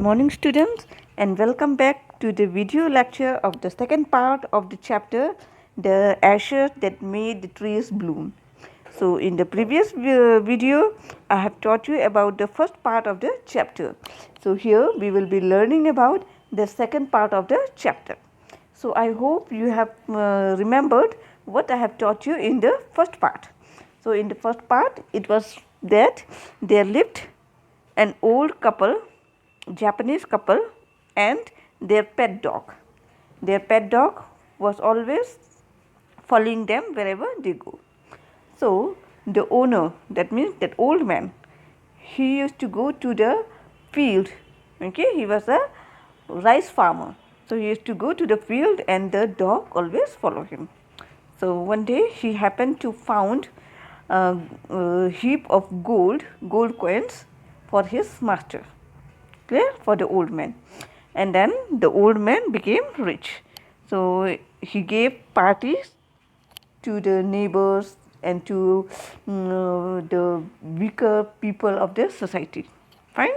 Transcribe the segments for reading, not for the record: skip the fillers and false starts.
morning, students, and welcome back to the video lecture of the second part of the chapter, The Ashes That Made the Trees Bloom. So, in the previous video, I have taught you about the first part of the chapter. So, here we will be learning about the second part of the chapter. So, I hope you have remembered what I have taught you in the first part. So, in the first part, it was that there lived an old couple, Japanese couple, and their pet dog. Their pet dog was always following them wherever they go. So the owner, that means that old man, he used to go to the field. Okay, he was a rice farmer. So he used to go to the field and the dog always follow him. So one day he happened to found a heap of gold coins for his master. Clear? For the old man. And then the old man became rich. So he gave parties to the neighbors and to the weaker people of the society. Fine?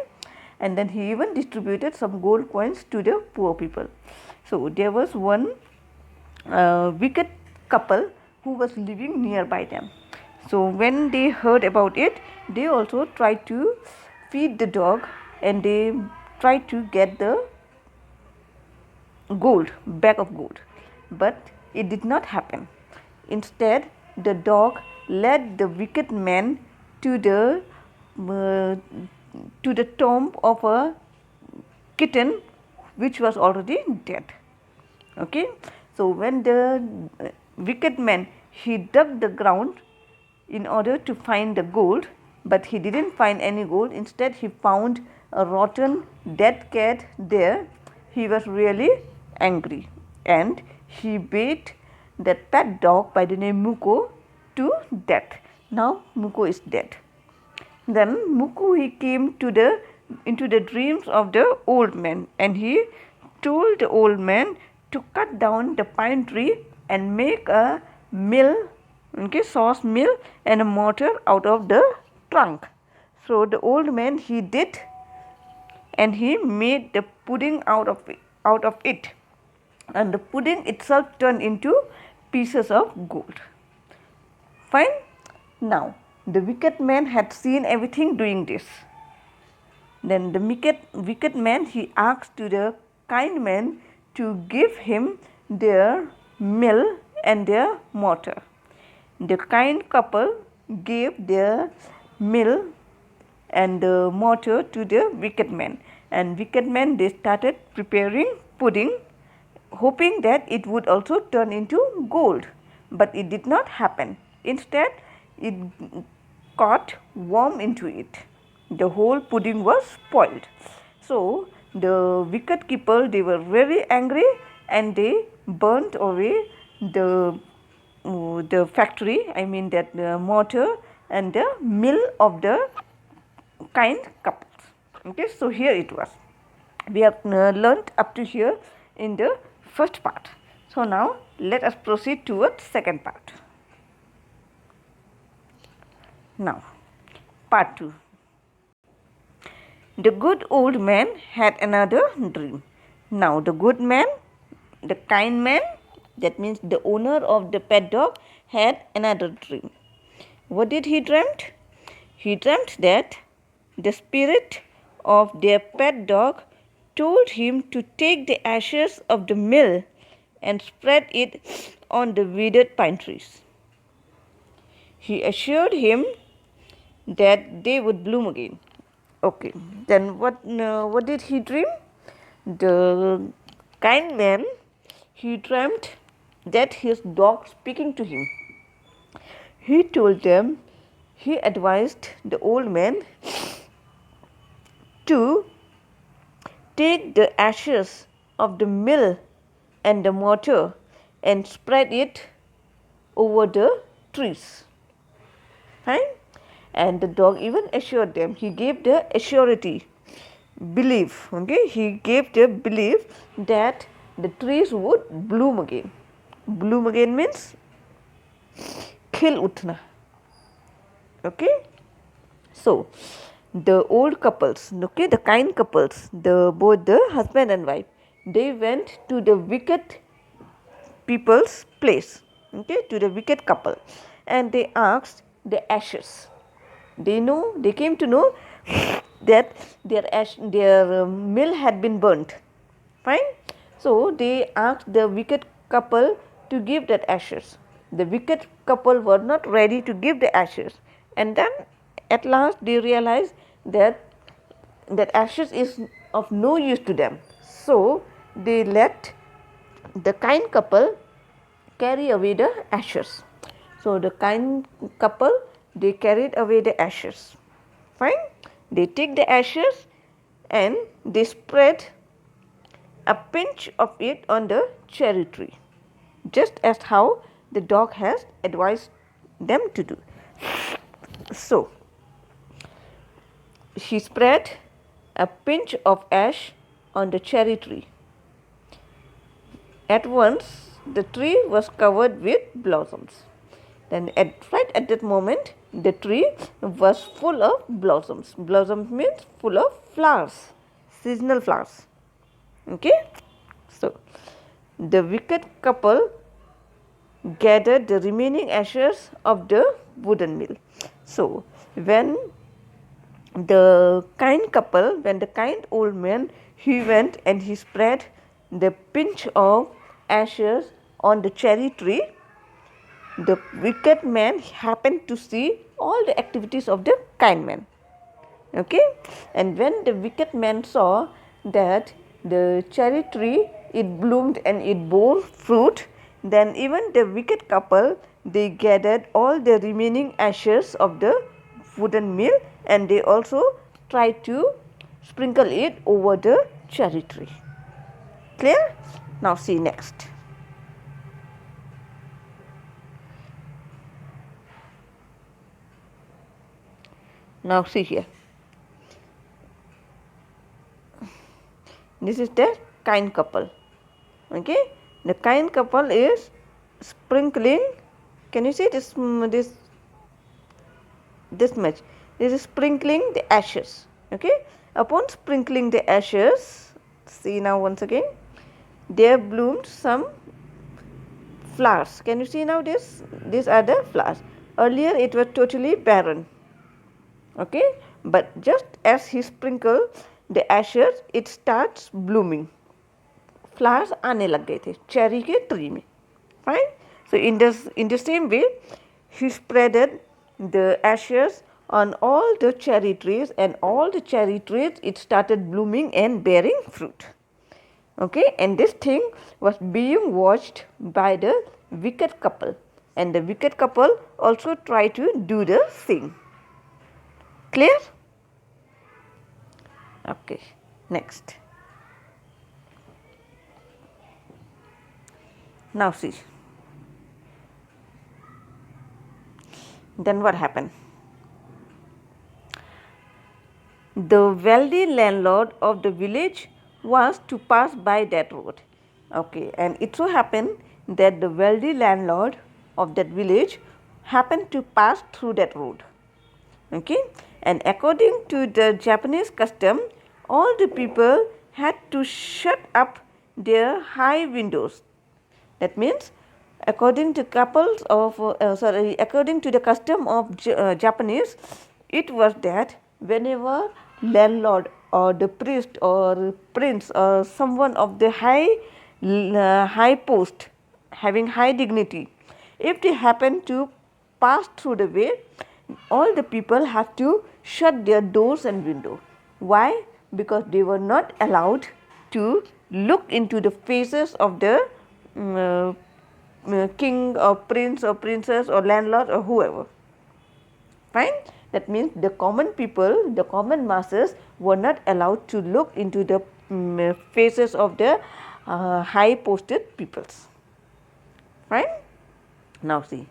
And then he even distributed some gold coins to the poor people. So there was one wicked couple who was living nearby them. So when they heard about it, they also tried to feed the dog and they tried to get the bag of gold. But it did not happen. Instead, the dog led the wicked man to the tomb of a kitten which was already dead. Okay, so when the wicked man, he dug the ground in order to find the gold, but he didn't find any gold. Instead, he found a rotten dead cat there. He was really angry and he beat that pet dog by the name Muko to death. Now Muko is dead. Then Muko, he came into the dreams of the old man, and he told the old man to cut down the pine tree and make a mill, okay, sauce mill and a mortar out of the trunk. So the old man, he did, and he made the pudding out of it, and the pudding itself turned into pieces of gold. Fine. Now the wicked man had seen everything doing this. Then the wicked man, he asked to the kind man to give him their mill and their mortar. The kind couple gave their mill and the mortar to the wicked man, and wicked man, they started preparing pudding, hoping that it would also turn into gold, but it did not happen. Instead, it caught worm into it. The whole pudding was spoiled. So the wicked couple, they were very angry and they burnt away the factory, I mean that the mortar and the mill of the kind couples. Okay, so here it was. We have learnt up to here in the first part. So now let us proceed towards second part. Now, part 2. The good old man had another dream. Now the good man, the kind man, that means the owner of the pet dog, had another dream. What did he dreamt? He dreamt that the spirit of their pet dog told him to take the ashes of the mill and spread it on the withered pine trees. He assured him that they would bloom again. Okay, then what did he dream? The kind man, he dreamt that his dog speaking to him. He told them, he advised the old man to take the ashes of the mill and the mortar and spread it over the trees. Fine? And the dog even assured them. He gave the assurity, belief. Okay, he gave the belief that the trees would bloom again. Bloom again means khil utna. Okay, so the old couples, okay, the kind couples, both the husband and wife, they went to the wicked people's place, okay, to the wicked couple, and they asked the ashes. They came to know that their mill had been burnt. Fine. So they asked the wicked couple to give that ashes. The wicked couple were not ready to give the ashes, and then at last they realized that ashes is of no use to them. So they let the kind couple carry away the ashes. So the kind couple, they carried away the ashes. Fine. They take the ashes and they spread a pinch of it on the cherry tree, just as how the dog has advised them to do. So she spread a pinch of ash on the cherry tree. At once the tree was covered with blossoms. Then right at that moment the tree was full of blossoms. Blossoms means full of flowers, seasonal flowers. Okay. So the wicked couple gathered the remaining ashes of the wooden mill. So when the kind old man, he went and he spread the pinch of ashes on the cherry tree, the wicked man happened to see all the activities of the kind man. Okay, and when the wicked man saw that the cherry tree, it bloomed and it bore fruit, then even the wicked couple, they gathered all the remaining ashes of the wooden mill and they also tried to sprinkle it over the cherry tree. Clear? Now see next. Now see here. This is the kind couple. Okay, the kind couple is sprinkling. Can you see this much? This is sprinkling the ashes. Okay, upon sprinkling the ashes, see now once again, there bloomed some flowers. Can you see now this? These are the flowers. Earlier it was totally barren. Okay, but just as he sprinkle the ashes, it starts blooming. Flowers आने लग गए थे cherry के tree में. Fine. So in the same way he spreaded the ashes on all the cherry trees, and all the cherry trees, it started blooming and bearing fruit. Okay, and this thing was being watched by the wicked couple, and the wicked couple also tried to do the same. Clear? Okay, next. Now see, then what happened? The wealthy landlord of the village was to pass by that road. Okay, and it so happened that the wealthy landlord of that village happened to pass through that road. Okay, and according to the Japanese custom, all the people had to shut up their high windows. That means, according to according to the custom of Japanese, it was that whenever landlord or the priest or prince or someone of the high post, having high dignity, if they happen to pass through the way, all the people have to shut their doors and windows. Why? Because they were not allowed to look into the faces of the king or prince or princess or landlord or whoever. Fine. That means the common people, the common masses were not allowed to look into the faces of the high posted peoples. Fine. Now see,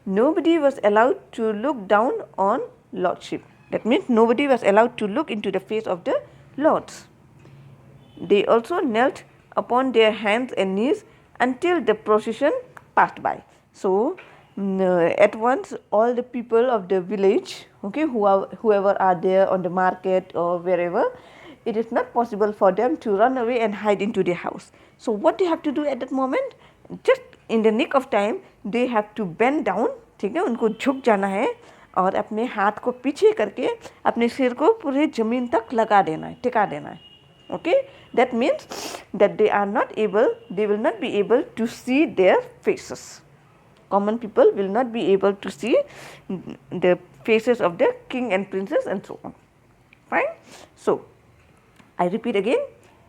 nobody was allowed to look down on lordship. That means nobody was allowed to look into the face of the lords. They also knelt upon their hands and knees until the procession passed by. So at once all the people of the village, okay, whoever are there on the market or wherever, it is not possible for them to run away and hide into their house. So what they have to do at that moment, just in the nick of time, they have to bend down, ठीक है, उनको झुक जाना है और अपने हाथ को पीछे करके अपने सिर को पूरे ज़मीन तक लगा देना है, टिका देना है. Okay, that means that they are not able, they will not be able to see their faces. Common people will not be able to see the faces of the king and princess and so on. Fine. So, I repeat again,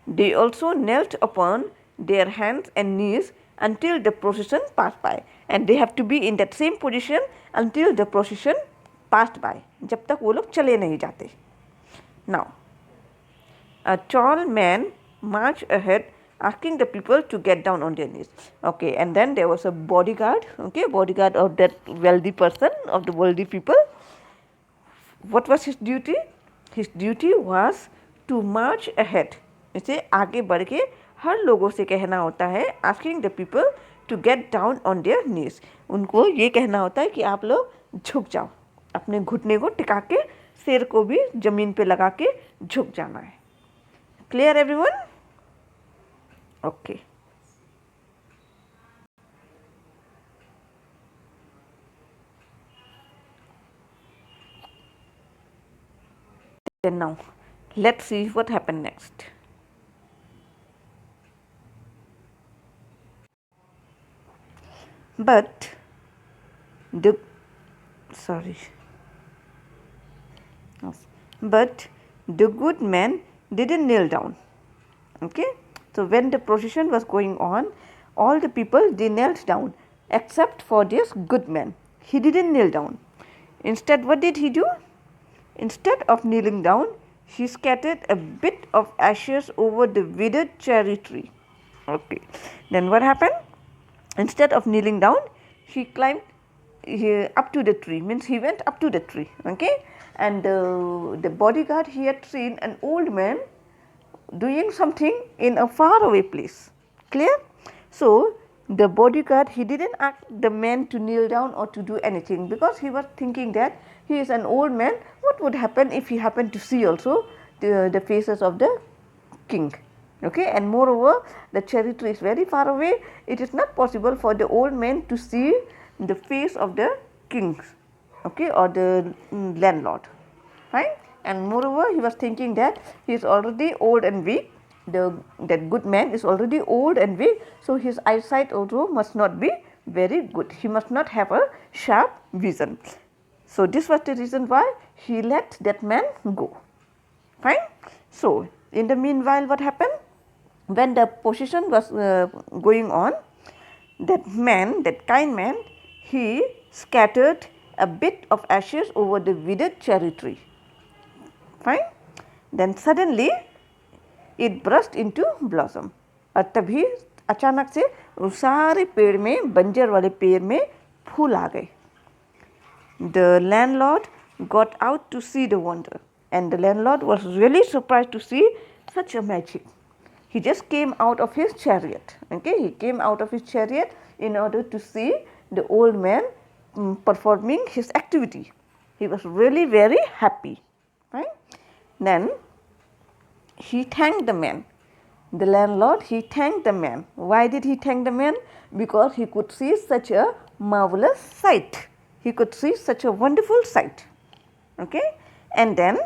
they also knelt upon their hands and knees until the procession passed by, and they have to be in that same position until the procession passed by, जब तक वो लोग चले नहीं जाते. Now, a tall man marched ahead asking the people to get down on their knees. Okay, and then there was a bodyguard, okay, bodyguard of that wealthy person, of the wealthy people. What was his duty? His duty was to march ahead. इसे आगे बढ़ के हर लोगों से कहना होता है, asking the people to get down on their knees. उनको ये कहना होता है कि आप लोग झुक जाओ, अपने घुटने को टिका के सिर को भी ज़मीन पे लगा के झुक जाना है. Clear everyone? Okay. Then now, let's see what happened next. But the good man didn't kneel down. Okay, so when the procession was going on, all the people, they knelt down except for this good man. He didn't kneel down. Instead, what did he do? Instead of kneeling down, he scattered a bit of ashes over the withered cherry tree. Okay, then what happened? Instead of kneeling down, he climbed up to the tree, means he went up to the tree. Okay, and the bodyguard, he had seen an old man doing something in a faraway place. Clear? So the bodyguard, he didn't ask the man to kneel down or to do anything, because he was thinking that he is an old man. What would happen if he happened to see also the faces of the king? Okay, and moreover, the cherry tree is very far away. It is not possible for the old man to see the face of the king, okay, or the landlord. Fine. And moreover, he was thinking that he is already old and weak. That good man is already old and weak, so his eyesight also must not be very good. He must not have a sharp vision. So this was the reason why he let that man go. Fine. So in the meanwhile, what happened? When the procession was going on, that man, that kind man, he scattered a bit of ashes over the withered cherry tree. Fine. Then suddenly it burst into blossom. और तभी अचानक से उस सारे पेड़ में, बंजर वाले पेड़ में फूल आ गए. The landlord got out to see the wonder, and the landlord was really surprised to see such a magic. He just came out of his chariot. Okay, he came out of his chariot in order to see the old man performing his activity. He was really very happy. Right? Then he thanked the man. The landlord, he thanked the man. Why did he thank the man? Because he could see such a marvelous sight. He could see such a wonderful sight. Okay, and then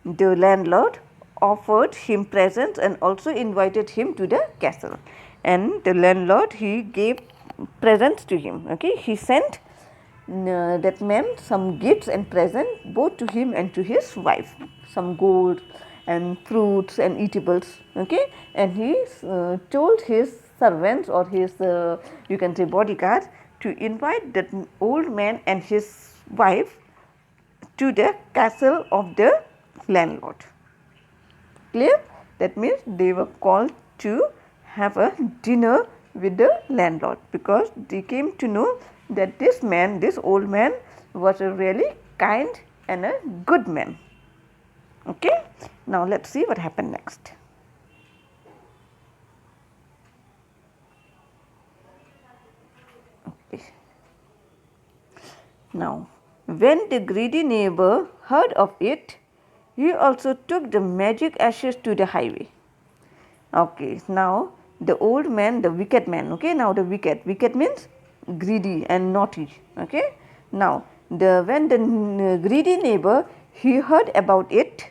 the landlord offered him presents and also invited him to the castle. And the landlord, he gave presents to him. Okay, he sent that man some gifts and presents both to him and to his wife, some gold and fruits and eatables. Okay, and he told his servants or his you can say bodyguard to invite that old man and his wife to the castle of the landlord. Clear? That means they were called to have a dinner with the landlord, because they came to know that this man, this old man, was a really kind and a good man. Okay, now let's see what happened next. Okay. Now, when the greedy neighbor heard of it, he also took the magic ashes to the highway. Okay, now the old man, the wicked man, okay, now the wicked means greedy and naughty, okay. Now, when the greedy neighbor, he heard about it,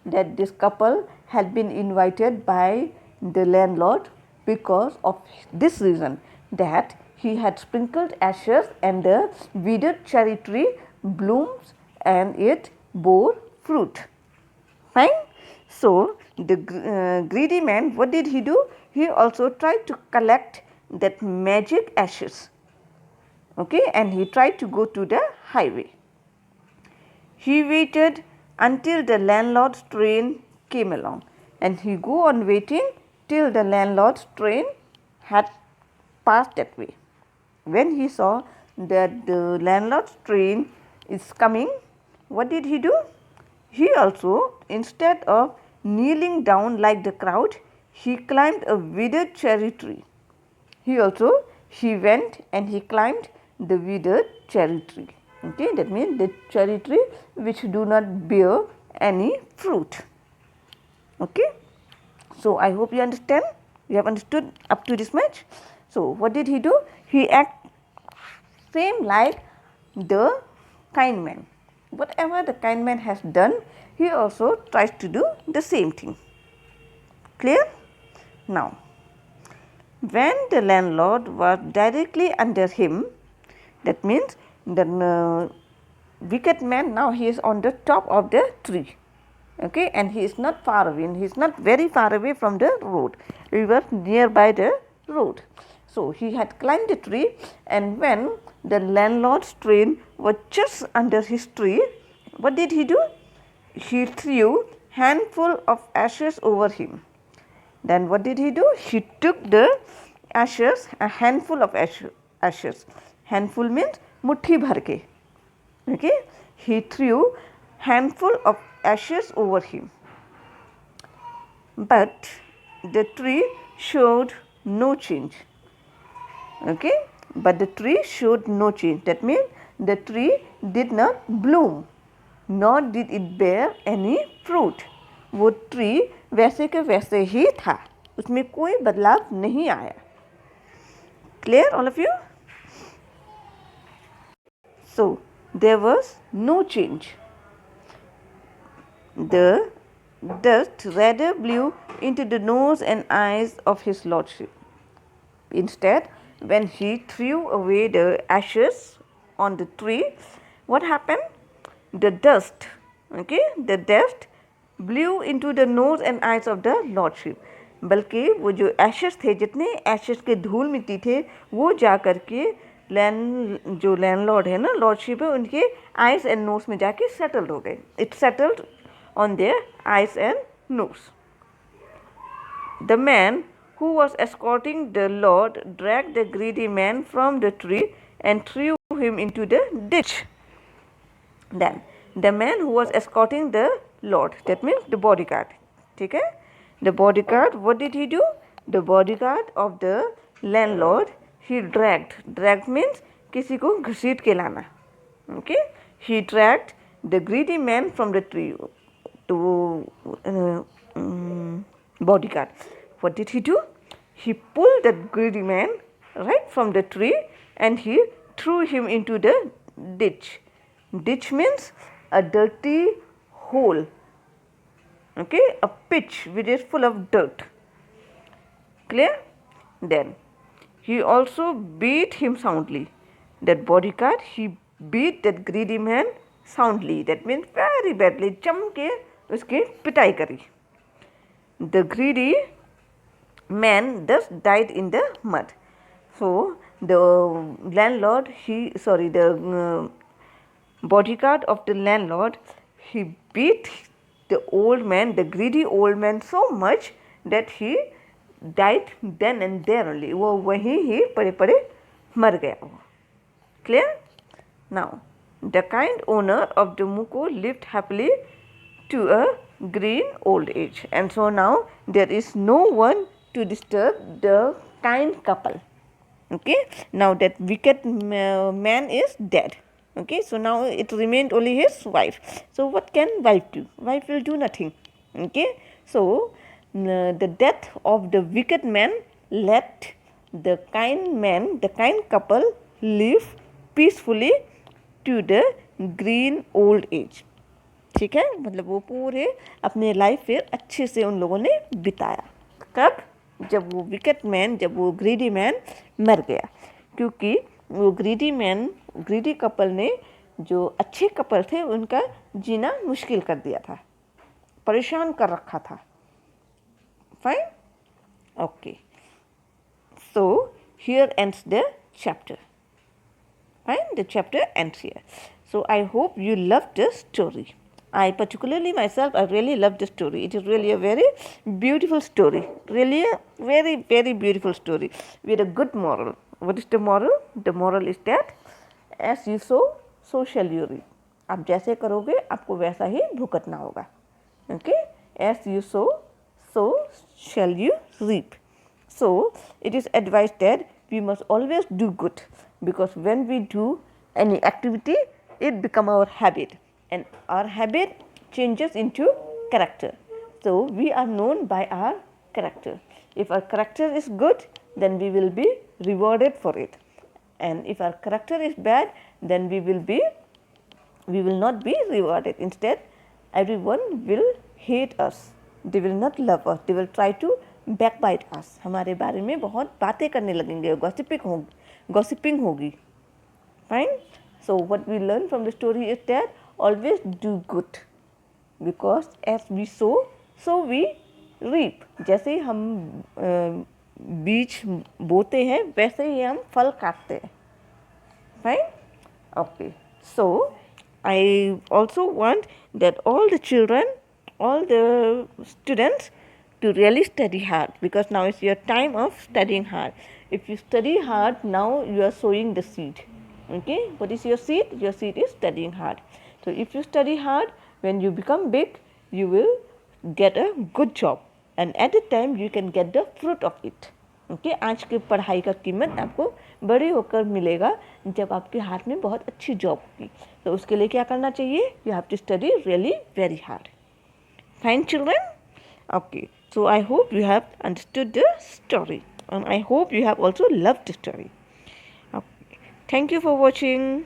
that this couple had been invited by the landlord because of this reason, that he had sprinkled ashes and the withered cherry tree blooms and it bore fruit. Fine. So, the greedy man, what did he do? He also tried to collect that magic ashes, okay, and he tried to go to the highway. He waited until the landlord's train came along, and he go on waiting till the landlord's train had passed that way. When he saw that the landlord's train is coming, what did he do? He also, instead of kneeling down like the crowd, he climbed a withered cherry tree. He went and he climbed the withered cherry tree. Okay, that means the cherry tree which do not bear any fruit. Okay, so I hope you understand. You have understood up to this much. So what did he do? He act same like the kind man. Whatever the kind man has done, he also tries to do the same thing. Clear? Now, when the landlord was directly under him, that means the wicked man, now he is on the top of the tree, okay, and he is not far away, and he is not very far away from the road. He was nearby the road. So he had climbed the tree, and when the landlord's train was just under his tree, what did he do? He threw handful of ashes over him. Then what did he do? He took the ashes, a handful of ashes. Handful means muthi bhar ke. Okay, he threw handful of ashes over him. But the tree showed no change. Okay, but the tree showed no change. That means the tree did not bloom, nor did it bear any fruit. वो tree वैसे के वैसे ही था, उसमें कोई बदलाव नहीं आया. Clear, all of you? So there was no change. The dust rather blew into the nose and eyes of his lordship. Instead, when he threw away the ashes on the tree, what happened? The dust, okay, the dust blew into the nose and eyes of the lordship. बल्कि वो जो ashes थे, जितने ashes के धूल मिट्टी थे, वो जा कर के जो लैंडलॉर्ड है ना, लॉर्डशिप है, उनके आइज एंड नोज में जाके सेटल्ड हो गए. It settled on their eyes and nose. The man who was escorting the Lord dragged the greedy man from the tree and threw him into the ditch. Then the man who was escorting the Lord, that means the bodyguard, ठीक है, the bodyguard, what did he do? The bodyguard of the landlord, he dragged means किसी को घसीट के लाना. Okay, he dragged the greedy man from the tree to bodyguard. What did he do? He pulled that greedy man right from the tree and he threw him into the ditch. Ditch means a dirty hole, okay, a pitch which is full of dirt. Clear? Then he also beat him soundly. That bodyguard, he beat that greedy man soundly. That means very badly. जम के उसकी पिटाई करी. The greedy man thus died in the mud. So the landlord, the bodyguard of the landlord, he beat the old man, the greedy old man, so much that he died then and there only. वो वहीं ही पड़े पड़े मर गया वो. Clear? Now the kind owner of the Muko lived happily to a green old age, and so now there is no one to disturb the kind couple. Okay, now that wicked man is dead. Okay, so now it remained only his wife. So what can wife do? Wife will do nothing. Okay, so the death of the wicked man let the kind couple live peacefully to the green old age. ठीक है, मतलब वो पूरे अपने life फिर अच्छे से उन लोगों ने बिताया. कब? जब वो विकेट मैन, जब वो ग्रीडी मैन मर गया. क्योंकि वो ग्रीडी कपल ने, जो अच्छे कपल थे, उनका जीना मुश्किल कर दिया था, परेशान कर रखा था. Fine, okay. So here ends the chapter. Fine, the chapter ends here. So I hope you love the story. I particularly myself, I really love the story. It is really a very beautiful story. Really a very, very beautiful story with a good moral. What is the moral? The moral is that as you sow, so shall you reap. आप जैसे करोगे आपको वैसा ही भुगतना होगा. Okay? As you sow, so shall you reap. So it is advised that we must always do good, because when we do any activity, it become our habit, and our habit changes into character. So we are known by our character. If our character is good, then we will be rewarded for it, and if our character is bad, then we will not be rewarded. Instead, everyone will hate us. They will not love us. They will try to backbite us. हमारे बारे में बहुत बातें करने लगेंगे, gossiping होगी. Fine. So what we learn from the story is that always do good, because as we sow, so we reap. जैसे ही हम बीज बोते हैं, वैसे ही हम फल काटते हैं. Fine. Okay. So I also want that all the children, all the students, to really study hard, because now is your time of studying hard. If you study hard now, you are sowing the seed. Okay, what is your seed? Your seed is studying hard. So if you study hard, when you become big, you will get a good job, and at the time you can get the fruit of it. Okay, आज की पढ़ाई का कीमत आपको बड़े होकर मिलेगा जब आपके हाथ में बहुत अच्छी जॉब होगी. तो उसके लिए क्या करना चाहिए? You have to study really very hard. Fine, children? Okay, so I hope you have understood the story, and I hope you have also loved the story. Okay. Thank you for watching.